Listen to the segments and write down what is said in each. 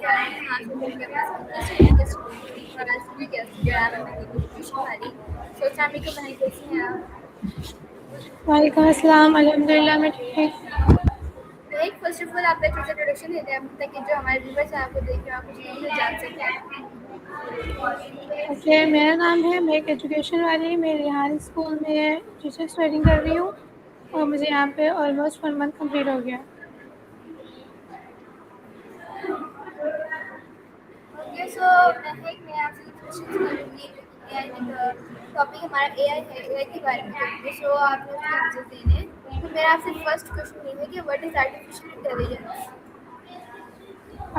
मैं आपसे मिलकर अपने स्कूल की स्टडी के स्टूडेंट और आज मेरे गेस्ट जो है मैं मेरी एजुकेशन वाली सो अस्सलाम वालेकुम बहन कैसी हैं आप। वालेकुम अस्सलाम अल्हम्दुलिल्लाह मैं ठीक। तो एक फर्स्ट ऑफ ऑल आप एक छोटा इंट्रोडक्शन देते हैं ताकि जो हमारे व्यूवर्स हैं आपको देख के आप कुछ नई जान सकें। ओके, मेरा नाम है, मैं एक एजुकेशन वाली, मैं रिहान स्कूल में टीचर ट्रेनिंग कर रही हूँ और मुझे यहाँ पे ऑलमोस्ट 1 मंथ कंप्लीट हो गया। ओके सो मैं आपसे कुछ क्वेश्चंस करूँगी जो कि एआई टॉपिक हमारा एआई है एआई के बारे में करेंगे सो आपने उसके आंसर देने हैं। तो मेरा आपसे फर्स्ट क्वेश्चन ये है कि what is artificial intelligence.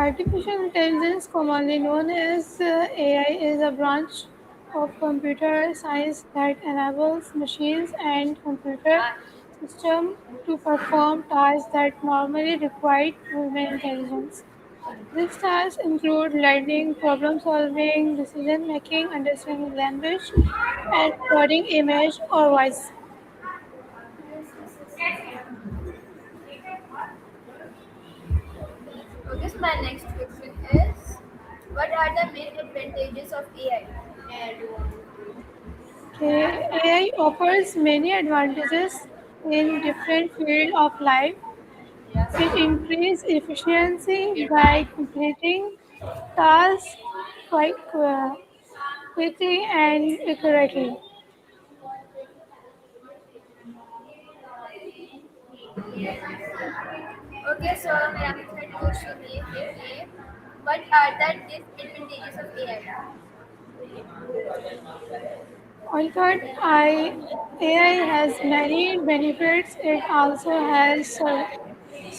Artificial intelligence, commonly known as AI, is a branch of computer science that enables machines and computer systems to perform tasks that normally require human intelligence. These tasks include learning, problem solving, decision making, understanding language, and coding image or voice. Okay, so my next question is what are the main advantages of AI? Okay, AI offers many advantages in different fields of life. It increases efficiency by completing tasks quite quickly and accurately. Okay, so मेरा third question ये है कि what are the disadvantages of AI? Although AI has many benefits, it also has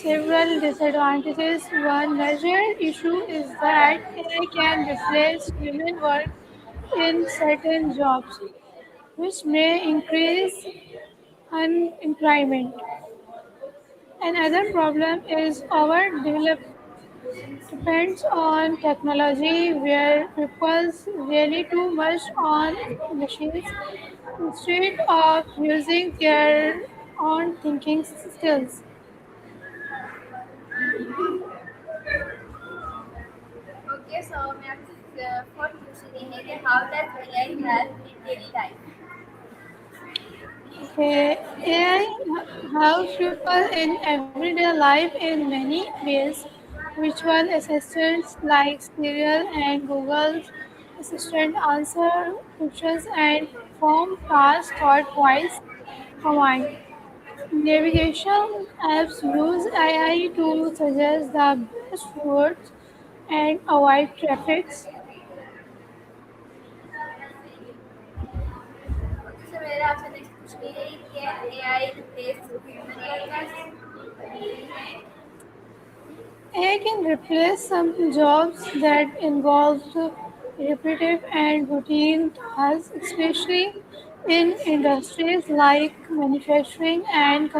several disadvantages. One major issue is that AI can replace human work in certain jobs, which may increase unemployment. Another problem is our depends on technology where people rely too much on machines instead of using their own thinking skills. Okay, so मेरा fourth question ये है कि how does AI help in daily life? Okay, AI helps people in everyday life in many ways. Virtual assistants like Serial and Google's Assistant answer questions and perform tasks thought voice command. Navigation apps use AI to suggest the best routes and avoid traffic. Okay, so मेरा आपसे next question ये है कि AI replace human workers? AI can replace some jobs that involve repetitive and routine tasks, especially in industries like manufacturing and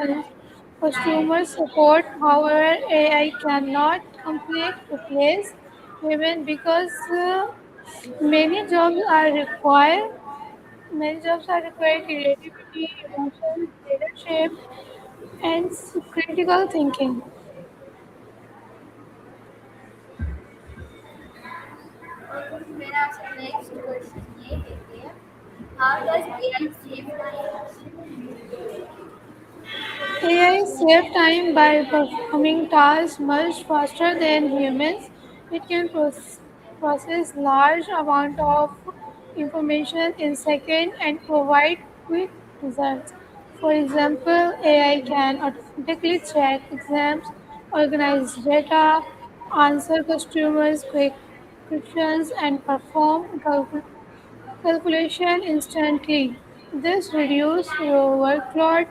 customer support. However, AI cannot completely replace women because many jobs are required. Many jobs are required creativity, emotions, leadership, and critical thinking. Okay, so मेरा आपसे next question ये है कि how does AI save time? AI save time by performing tasks much faster than humans. It can process large amount of information in seconds and provide quick results. For example, AI can automatically check exams, organize data, answer customers' quick questions, and perform calculation instantly. This reduces your workload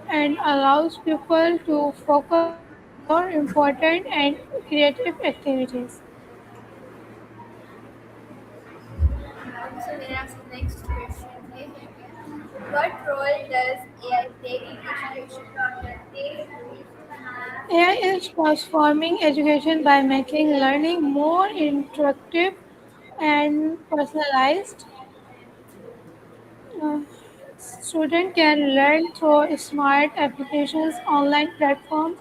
and allows people to focus on more important and creative activities. Okay, so मेरा आपसे next question ये है कि what role does AI take in education? AI is transforming education by making learning more interactive and personalized. Uh, Students can learn through smart applications, online platforms,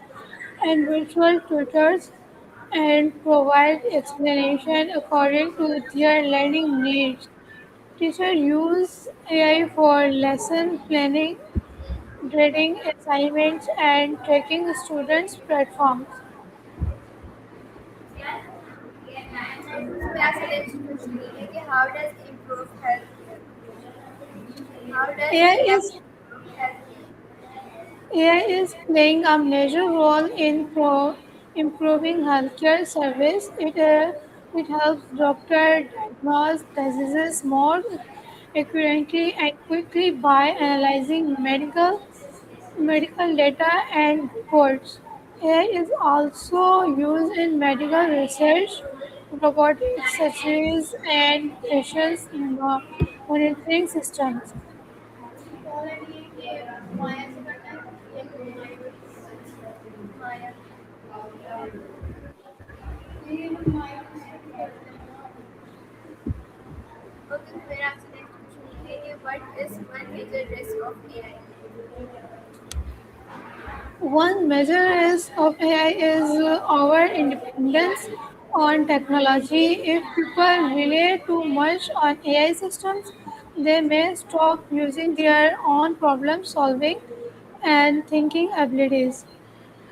and virtual tutors. and provide explanation according to their learning needs. Teachers use AI for lesson planning, grading assignments, and tracking students' performance. तो मेरा next question ये है कि how does improve health care, how does AI AI is improve health care? AI is playing a major role in improving healthcare service. It helps doctors diagnose diseases more accurately and quickly by analyzing medical data and reports. AI is also used in medical research, robotic surgeries, and patient monitoring systems. ये माया से करना है ये माया। Okay, तो मेरा आपसे next question ये है कि what is one major risk of AI? One major risk of AI is our independence on technology. If people rely too much on AI systems, they may stop using their own problem solving and thinking abilities.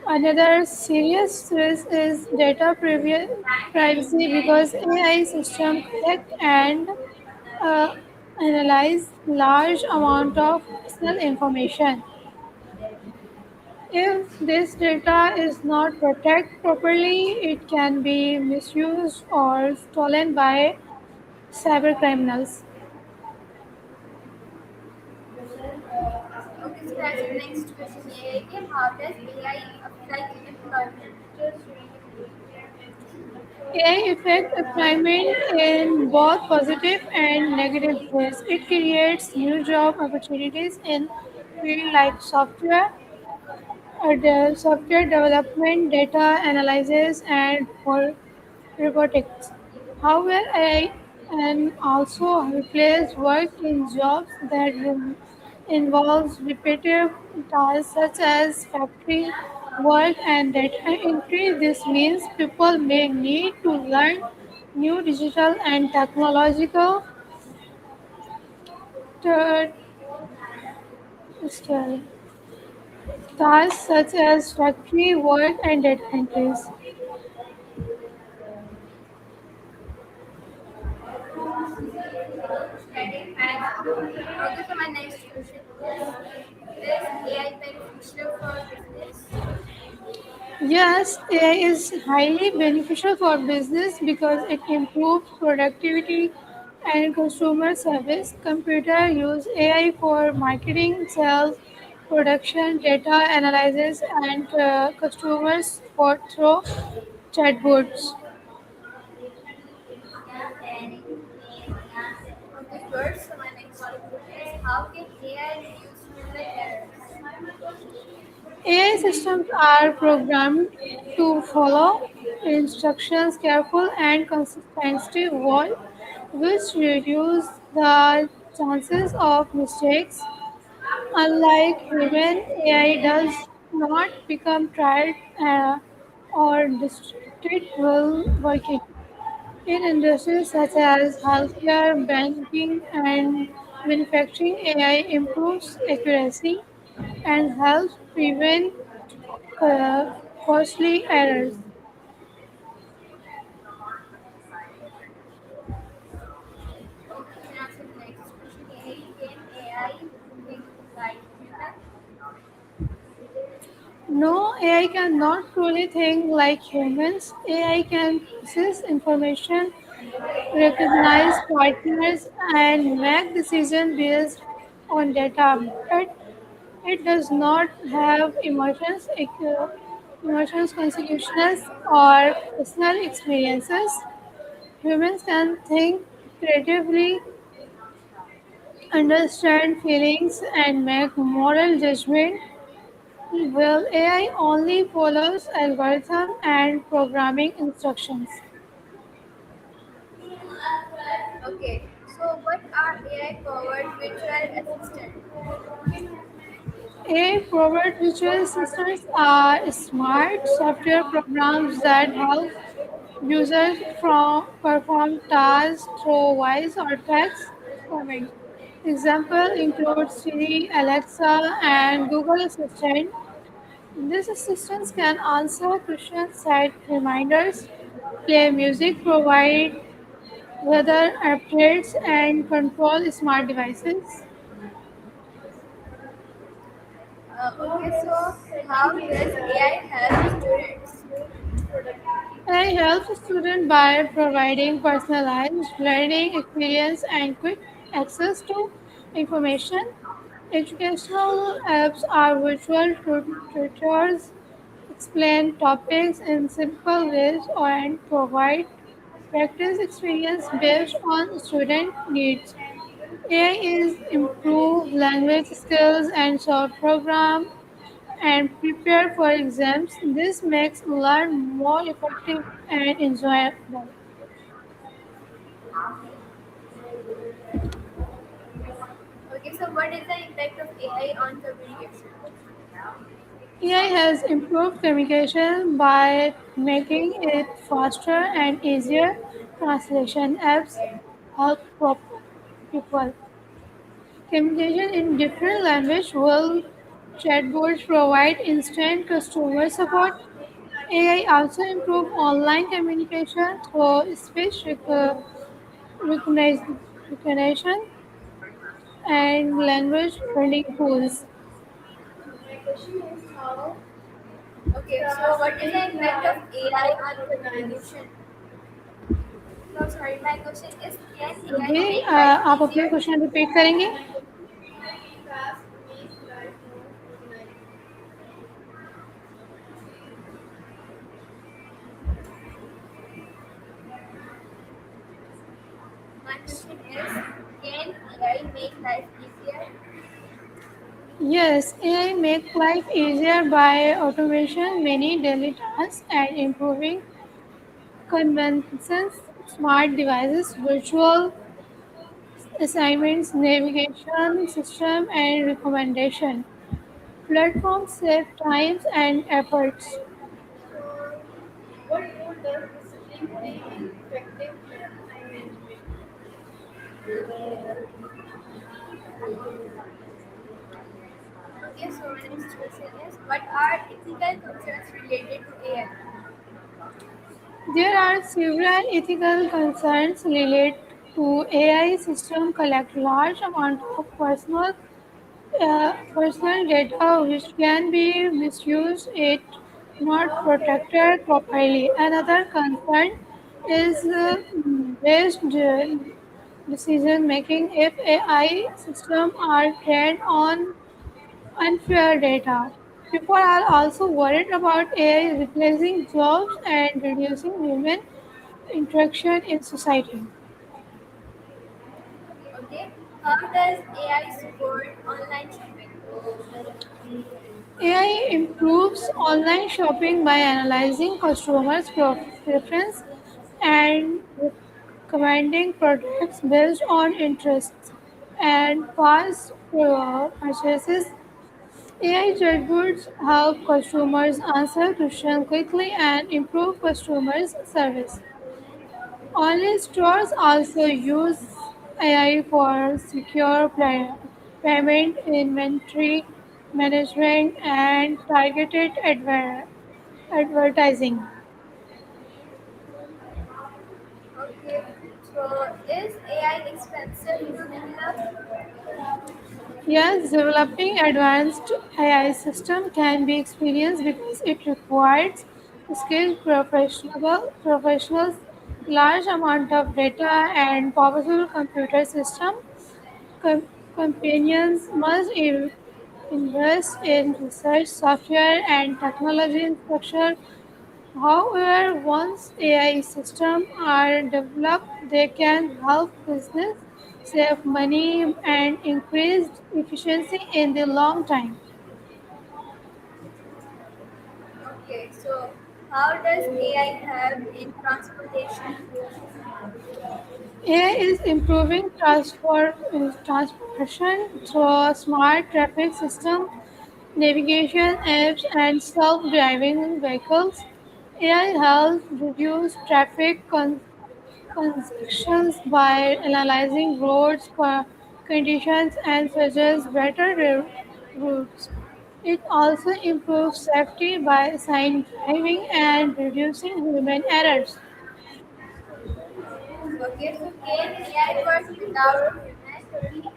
Another serious risk is data privacy because AI systems collect and uh, analyze large amount of personal information. If this data is not protected properly, it can be misused or stolen by cybercriminals. Okay, so मेरा आपसे next question ये है कि how does AI affect employment? AI affects employment in both positive and negative ways. It creates new job opportunities in fields like software development, data analysis, and for robotics. However, AI can also replace work in jobs that involves repetitive tasks such as factory work and data entry. This means people may need to learn new digital and technological t- skill tasks such as factory work and data entries. Okay, so my next question is AI beneficial for business? Yes, AI is highly beneficial for business because it improves productivity and consumer service. Computer use AI for marketing, sales, production, data analysis, and customer support through chatbots. Okay, good. So my next question is how can AI reduce human errors? AI systems are programmed to follow instructions careful and consistently, which reduce the chances of mistakes. Unlike human, AI does not become tired or distracted while working. In industries such as healthcare, banking, and manufacturing, AI improves accuracy and helps prevent uh, costly errors. Okay, now so the next question is can AI think like human? No, AI cannot truly think like humans. AI can process information, recognize patterns, and make decisions based on data, but it does not have emotions, consequences, or personal experiences. Humans can think creatively, understand feelings, and make moral judgment. Well, AI only follows algorithm and programming instructions. Okay, so what are AI powered virtual assistant? AI-powered virtual assistants are smart software programs that help Users perform tasks through voice or text comment. Example include Siri, Alexa, and Google Assistant. These assistants can answer questions, set reminders, play music, provide weather updates, and control smart devices. Okay, so how does AI help students? AI helps students by providing personalized learning experience and quick access to information. Educational apps are virtual tutors, explain topics in simple ways, and provide practice experience based on student needs. AI is improve language skills and solve program and prepare for exams. This makes learn more effective and enjoyable. Okay, so what is the impact of AI on communication? AI has improved communication by making it faster and easier. Translation apps help people communication in different language while chatbots provide instant customer support. AI also improve online communication through speech recognition and language learning tools. My question is how. Okay, so what is the impact of AI on communication? No, sorry, my question is can AI जी make life आप अपने easier? Question repeat करेंगे. Task make life more organized. My question is can AI make life easier? Yes, AI make life easier by automation many daily tasks and improving convenience. Smart devices, virtual assignments, navigation system, and recommendation platforms save times and efforts. So, what role does discipline play in effective time management? Okay, so my next question is what are ethical concerns related to AI? There are several ethical concerns related to AI system collect large amount of personal data which can be misused if not protected properly. Another concern is based decision making if AI systems are trained on unfair data. People are also worried about AI replacing jobs and reducing human interaction in society. Okay, how does AI support online shopping? AI improves online shopping by analyzing customers' preference and recommending products based on interests and past purchases. AI chatbots help customers answer questions quickly and improve customers' service. Online stores also use AI for secure payment, inventory management, and targeted advertising. Okay, so is AI expensive to develop? Yes, developing advanced AI system can be experienced because it requires skilled professionals, large amount of data, and powerful computer system. Com- Companions must invest in research, software, and technology infrastructure. However, once AI systems are developed, they can help business save money and increase efficiency in the long time. Okay, so how does AI help in transportation? AI is improving transportation through smart traffic system, navigation apps, and self-driving vehicles. AI helps reduce traffic congestions by analyzing roads conditions and suggests better routes. It also improves safety by assigning driving and reducing human errors. Okay, so can AI work without humans?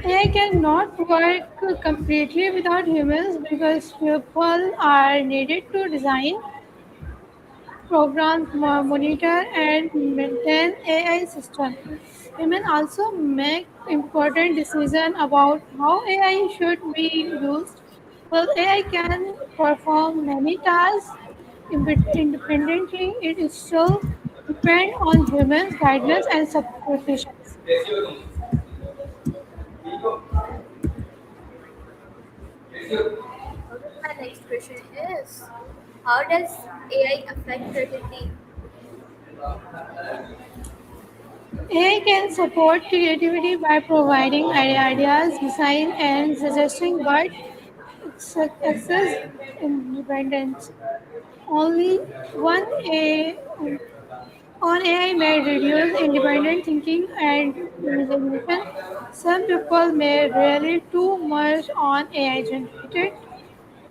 AI cannot work completely without humans because people are needed to design, program, monitor, and maintain AI systems. Humans also make important decisions about how AI should be used. While AI can perform many tasks independently, it still depends on humans' guidance and supervisions. Okay, my next question is, how does AI affect creativity? AI can support creativity by providing ideas, design, and suggesting, but access independence. Only one A on AI may reduce independent thinking and imagination. Some people may rely too much on AI generated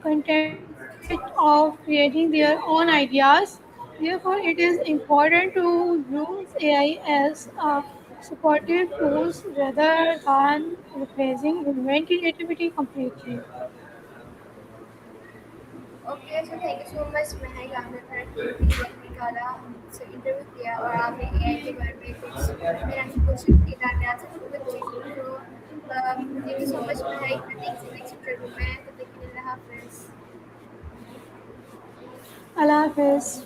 content instead of creating their own ideas. Therefore, it is important to use AI as a supportive tool rather than replacing human creativity completely. Okay so thank you so much महक आपने अपना कीमती वक्त निकाला हमसे interview किया और आपने AI के बारे में कुछ मेरा क्वेश्चन किए जानने आपसे कुछ चीज़ें तो थैंक यू सो मच महक मिलते हैं नेक्स्ट इंटरव्यू में तो देखिए अल्लाह हाफिज़ Allah Hafiz.